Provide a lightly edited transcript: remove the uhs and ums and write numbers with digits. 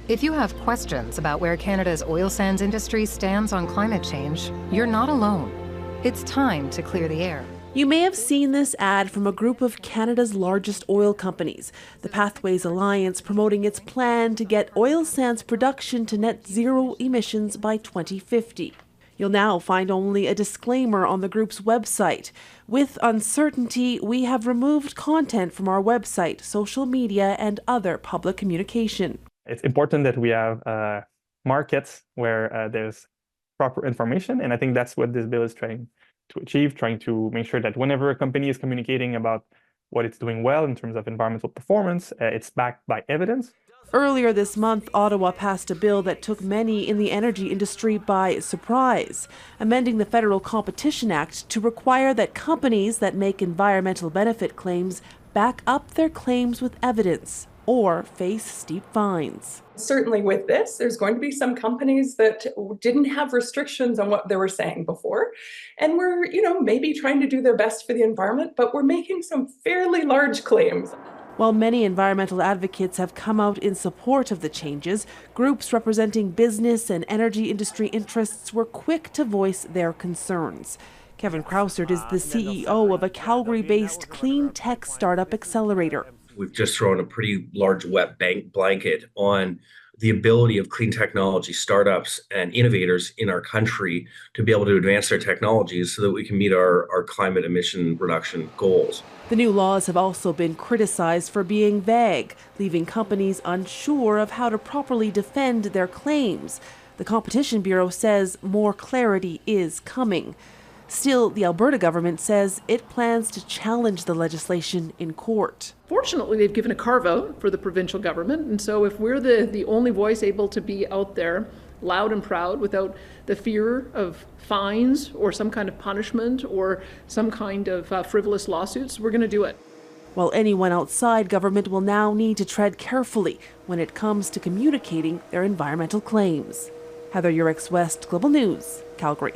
If you have questions about where Canada's oil sands industry stands on climate change, you're not alone. It's time to clear the air. You may have seen this ad from a group of Canada's largest oil companies, the Pathways Alliance, promoting its plan to get oil sands production to net zero emissions by 2050. You'll now find only a disclaimer on the group's website. With uncertainty, we have removed content from our website, social media, and other public communication. It's important that we have markets where there's proper information, and I think that's what this bill is trying to achieve, trying to make sure that whenever a company is communicating about what it's doing well in terms of environmental performance, it's backed by evidence. Earlier this month, Ottawa passed a bill that took many in the energy industry by surprise, amending the Federal Competition Act to require that companies that make environmental benefit claims back up their claims with evidence or face steep fines. Certainly with this, there's going to be some companies that didn't have restrictions on what they were saying before. And we're, maybe trying to do their best for the environment, but we're making some fairly large claims. While many environmental advocates have come out in support of the changes, groups representing business and energy industry interests were quick to voice their concerns. Kevin Krausert is the CEO of a Calgary-based clean tech startup accelerator. We've just thrown a pretty large wet blanket on the ability of clean technology startups and innovators in our country to be able to advance their technologies so that we can meet our climate emission reduction goals. The new laws have also been criticized for being vague, leaving companies unsure of how to properly defend their claims. The Competition Bureau says more clarity is coming. Still, the Alberta government says it plans to challenge the legislation in court. Fortunately, they've given a carve-out for the provincial government, and so if we're the only voice able to be out there loud and proud without the fear of fines or some kind of punishment or some kind of frivolous lawsuits, we're going to do it. While anyone outside government will now need to tread carefully when it comes to communicating their environmental claims. Heather Yourex-West, Global News, Calgary.